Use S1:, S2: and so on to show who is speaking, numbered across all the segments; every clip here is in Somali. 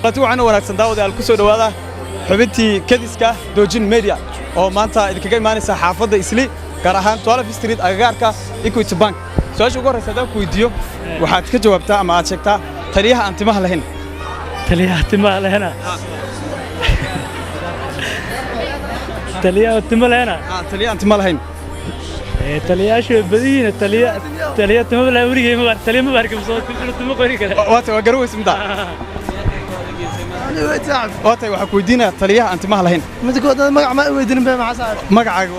S1: waxaan wanaagsan daawadayaal ku soo dhawaada xubintii kadiska Dojin Media oo maanta idinkaga imaanaysa xaafadda Isli gaar ahaan 12 Street agagaarka Equity Bank su'aasha ugu horeysa hadaan ku weydiiyo waxaad ka jawaabtaa ama aad sheegtaa taliyaha aan timaha lahayn
S2: taliyaha timaha lahana taliyaha timaha lahana
S1: taliyaha aan timaha lahayn
S2: taliyaashu badiina taliyaha timaha la warigay ma taliyaha ma barkam soo timo qori kale
S1: waa garoweys midda واتاي waxa ku weydiinaa taliyaha aan timaha lahayn
S3: midkood magac ma weydiin baa maxaa saaran
S1: magacaaga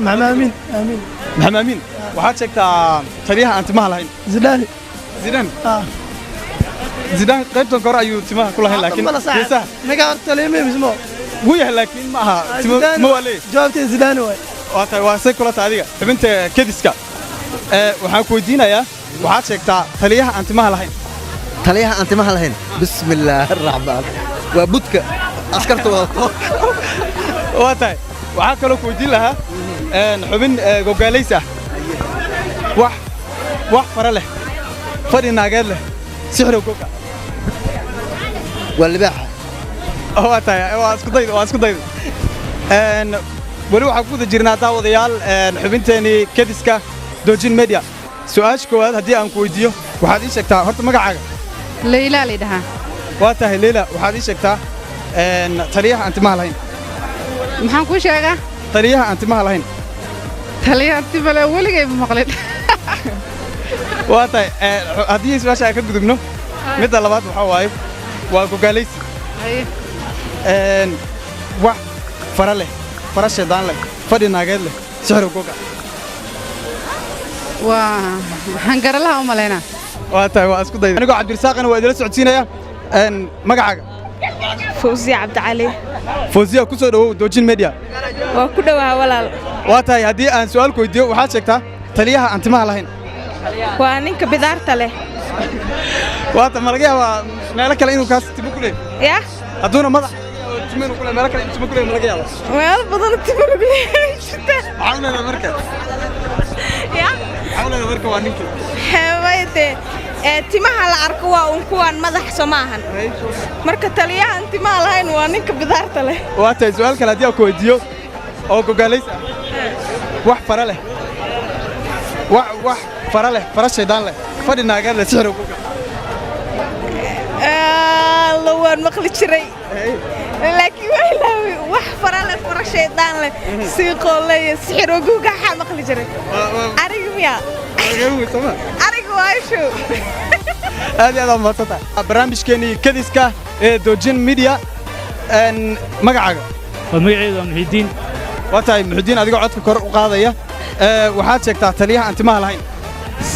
S3: maxamed
S1: amiin waxaad sheegtaa taliyaha aan timaha lahayn
S3: zidane
S1: zidane qaybtan kore ayuu timaha ku lahayn laakiin heesaha
S3: magac taliyaha mismo
S1: wuu yahay laakiin ma aha timaha wale
S3: jawaabtay zidane way
S1: waatay waa say kula taadiga xubinta kadiska waxaan ku weydiinayaa waxaad sheegtaa taliyaha aan timaha lahayn
S4: taliyaha aan timaha lahayn bismillaahir rahmaan وبدك أسكرت وضعته
S1: واتاي وعاكلو كودين لها حبين جوجاليسة وح فرله فري ناقل له سحر وكوكا
S4: واللي باعها
S1: واتاي واسكو ضيد ولو حكود جيرنا داوديال حبين تاني كديسكا دوجين ميديا سؤال كواد هدي أن كويديو وحد إيش كتار هرت مقعد
S5: ليلى ليدها
S1: واتاي ليلى waxaad ii sheegtaa taliyaha aan timaha lahayn
S5: maxaan ku sheegaa
S1: taliyaha aan timaha lahayn
S5: taliyaha timaha waligay ma maqlin
S1: waatay hadii su'aasha ka gudubno midda labaad waxa waaye waa gogaaleysi wax fara sheedaan leh fadhi naageed leh sixir goga
S5: waxaan garalaha u maleynaa
S1: waatay waa isku dayday anigoo Cabdirasaaqana waa idila socodsiinaya magacaaga
S6: Fawziya Abdi Ali
S1: Fawziya ku soo dhawow Dojin Media
S6: waa ku dhawaha walaal
S1: waa tahay hadii aan su'aal ku weydiiyo waxaad sheegtaa taliyaha aan timaha lahayn
S6: waa ninka bidaarta leh
S1: waa ta malaga waa meel kale inuu kaas timo ku leeyahay
S6: ya
S1: haduuna madax timo ku leeyahay meel kale timo ku leeyahay malaga yaabo
S6: meel badan timo ku leeyahay
S1: xawlana marka
S6: ya
S1: xawlana marka waa ninka
S6: hawayde timaha la arko waa un kuwan madax Soomahan marka taliyaha timaha lahayn waa ninka bidaarta leh
S1: waa tahay su'aal kale hadii aan ku weydiiyo oo gogaaleysa wax fara leh wax fara leh fara sheedaan leh fadhi naageed leh sixir goga
S6: lawaan maqli jiray laakiin waa ilaawi wax fara leh fara sheedaan leh si qolay sixir goga xa maqli jiray ariga miya ariga waasho
S1: هذه ماتتا برنامجكني كديسكا دوجين ميديا magacaaga
S2: magacayda Muhidiin
S1: waatay Muhidiin adiga codka kor u qaadaya waxaad sheegtaa taliyaha aan timaha lahayn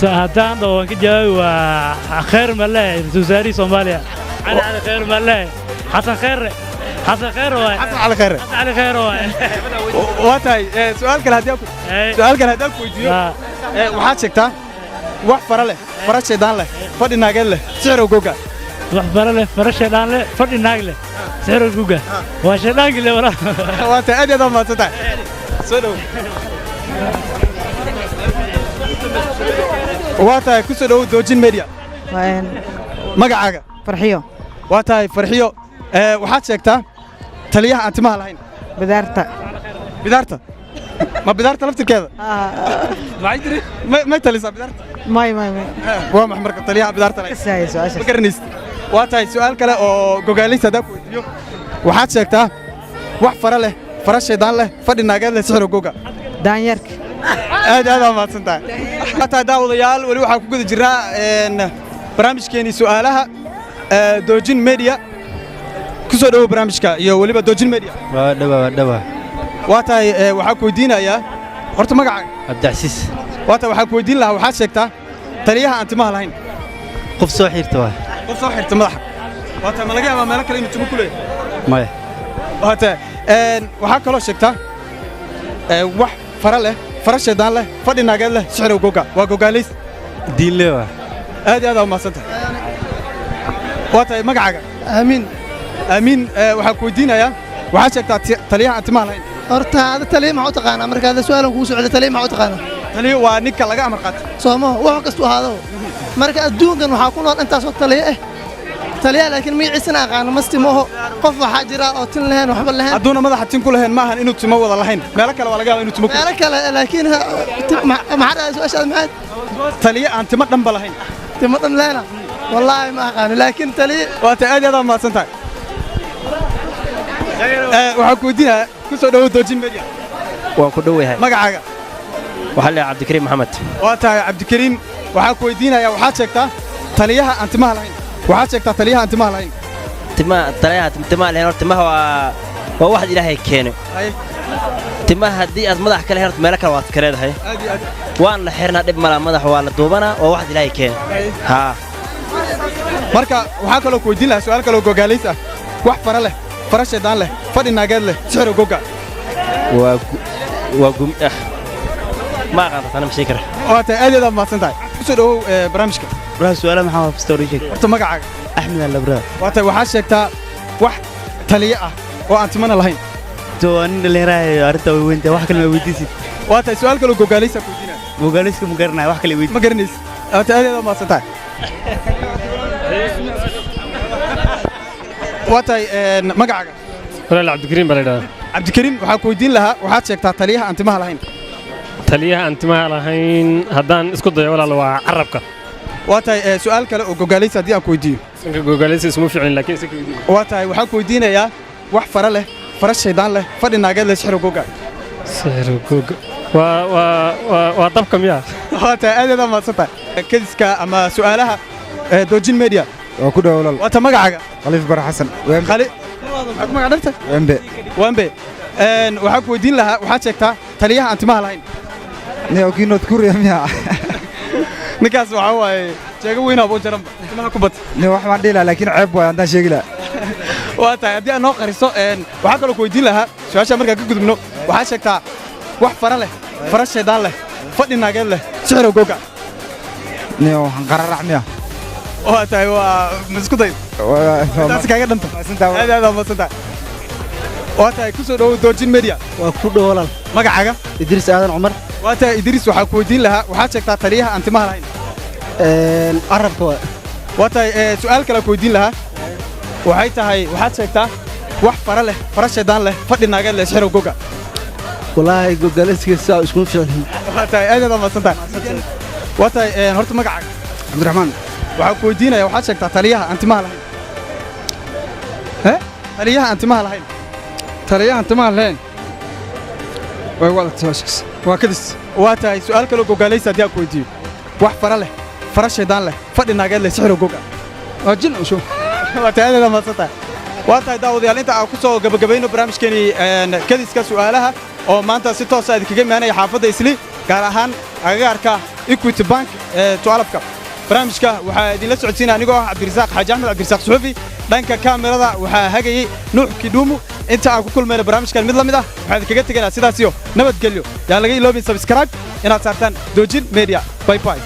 S2: saadaan oo ka jawaab waa khayr malaay wasaari Soomaaliya ana khayr malaay Xasan Khayr waay Xasan Khayr waay
S1: waatay su'aal kale hadii ku weydiiyo waxaad sheegtaa wax fara leh fara sheedaan leh fadhi naageed leh sixir goga
S2: wax fara leh fara sheedaan leh fadhi naag leh sixir goga waa sheedaan leh wala
S1: waa ta aad ma tata soo dhaw waa ta ku soo dhaw Dojin Media magacaaga
S5: farxiyo
S1: waa tahay farxiyo waxaad sheegtaa taliyaha aan timaha lahayn bidaarta ما بدارت لفتك كذا ما يدري ما تلصق بدارت
S5: ما
S1: waa marka taliyaha bidaarta lahayn magarnis waa tahay su'aal kale oo gogaaleysa hadda ku weydiiyo waxaad sheegtaa wax fara leh fara sheedaan leh fadhi naageed leh sixir goga
S5: daanyarka
S1: aad ma santahay hata daawadayaal wali waxa ku guda jiraa barnaamijkeeni su'aalaha Dojin Media ku soo dhaw barnaamijka iyo waliba Dojin Media
S4: waa dhawa
S1: waa tahay waxa ku weydiinayaa horta magacaaga
S4: Abdicasiis
S1: waa tahay waxa ku weydiin lahaa waxaad sheegtaa taliyaha aan timaha lahayn
S4: qof soo xirta
S1: madaxa waa tahay malaga yaabaa meel kale inuu timo ku leeyahay
S4: maya
S1: waa tahay waxa kale oo sheegtaa wax fara leh fara sheedaan leh fadhi naageed leh sixir goga waa gogaaleys
S4: diinle waa
S1: aad ma santahay waa tahay magacaaga amiin waxa ku weydiinayaa waxaad sheegtaa taliyaha aan timaha lahayn
S3: horta hada taliyaha ma u taqaana marka hada su'aalan ku socdo taliyaha ma u taqaana
S1: taliyaha waa ninka laga amar qaato
S3: Soomaa wax kasto ahaado marka adduunkan waxa ku nool intaas oo taliye taliya laakiin magaciisana aqaan masti mooho qof waxa jira oo tin lahayn waxba lahayn
S1: hadduuna madaxa tin ku lahayn maahan inuu timo wada lahayn meelo kale waa laga yaabaa inuu timo ku
S3: meelo kale laakiin maxaa dhahay su'aashaad maxaad
S1: taliya aan timo dhanba lahayn
S3: timo dhan leena wallaahi ma aqaan laakiin taliya
S1: waa ta aad aad mahadsan tahay waxaan ku weydiinayaa ku soo dhawow doojin media
S7: waa ku dhowahay
S1: magacaaga
S7: waxaa la cabdikariim maxamed
S1: waa tahay cabdikariim waxaan ku weydiinayaa waxaad sheegtaa taliyaha aan timaha lahayn waxaad sheegtaa taliyaha aan timaha lahayn
S7: timaha lehen horta timaha waa wax ilaahay keeno timaha haddii aad madax kale herto meelo kale waad ka leedahay waan la xirnaa dhib malaa madax waa la duubanaa oo wax ilaahay keeno haa
S1: marka waxaa kaloo ku weydiin lahaa su'aal kaloo gogaalays ah wax fara leh fara shaydaan leh fadhi naageed leh sixir goga
S7: waa gum ma aqaanta tana ma sheegi kara
S1: waa tahay aad aad mahadsan tahay ku soo dhawow barnaamijka
S2: baraha su'aalaha maxaa waa story sheeg
S1: horta magacaaga
S2: axmed al-labraa
S1: waa tahay waxaad sheegtaa wax taliye ah oo aan timana lahayn
S2: nin dhalinyaraayo arrinta way weyntaa wax kale ma weydiisid
S1: waa tahay su'aal kaloo gogaalaysa ku weydiinaya
S2: mogaaliska ma garanaya wax kale weydiis
S1: ma garanaysid waa tahay aad aad mahadsan tahay waa tahay magacaaga
S8: walaal cabdikariim baa la yidhahdaa
S1: cabdikariim waxaan ku weydiin lahaa waxaad sheegtaa taliyaha aan timaha lahayn
S8: taliyaha aan timaha lahayn haddaan isku dayo walaal waa carabka
S1: waa tahay su'aal kale oo gogaalaysa haddii aan ku weydiiyo
S8: inka gogaalaysa isma ficin laakiin iska weydiin
S1: waa tahay waxaan ku weydiinayaa wax fara leh fara shaydaan leh fadhi naageed leh sixir goga
S8: sixir goga waa dabka miyaa
S1: waa tahay aad aad mahadsan tahay kadiska ama su'aalaha doojin media
S9: waa ku dhow walaal
S1: waa ta magacaaga
S9: khaliif bar xasan
S1: khali magac dharta
S9: wembe
S1: wembe waxaan ku weydiin lahaa waxaad sheegtaa taliyaha aan timaha lahayn
S9: kii North Korea miyaa
S1: ninkaas waxa waaye jeega weyn oo jaran timaha ku bad
S9: wax ma dhila laakiin ceeb way haddaan sheegi lahaa
S1: waa tahay haddii aan noo qariso waxaan kaloo ku weydiin lahaa su'aasha markaan ka gudubno waxaad sheegtaa wax fara leh fara shaydaan leh fadhi naageed leh sixir goga
S9: waxaan qararac miyaa
S1: waa tahay waa isku day taas kaaga dhanta aad aad mahadsan tahay waa tahay ku soo dhawow doojin media
S4: waa ku dhow walaal
S1: magacaaga
S4: idriis aadan cumar
S1: waa tahay idriis waxaan ku weydiin lahaa waxaad sheegtaa taliyaha aan timaha lahayn
S4: carabka
S1: waa tahay su'aal kale ku weydiin lahaa waxay tahay waxaad sheegtaa wax fara leh fara shaydaan leh fadhi naageed leh sixir goga
S4: wallaahi gogaalayska saa isku ficin
S1: waa tahay aad aad mahadsan tahay waa tahay horta magacaaga
S9: cabdiraxmaan
S1: waxaan ku weydiinayaa waxaad sheegtaa taliyaha aan timaha lahayn taliyaha aan timaha lahayn
S9: taliyaha aan timaha lahayn way wada taasas waa kadis
S1: waa tahay su'aal kaloo gogaalaysa haddii aan ku weydiiyo wax fara leh fara shaydaan leh fadhi naageed leh sixir goga
S9: waa jin usho
S1: waa tahay aad mahadsan tahay waa tahay daawadayaal inta aan ku soo gabagabayno barnaamijkeeni kadiska su'aalaha oo maanta si toos ah idinkaga imaanaya xaafadda isli gaar ahaan agagaarka Equity Bank tualafka barnaamijka waxaa idinla socodsiinaya anigoo ah cabdirasaaq xaaji axmed cabdirasaaq suxufi dhanka kaamirada waxaa hagayay nuux kidhuumu inta aan ku kulmayno barnaamijkan mid la mid ah waxaan idinkaga tegaynaa sidaas iyo nabadgelyo yaa laga iloobin subscribe inaad saartaan doojin media bye bye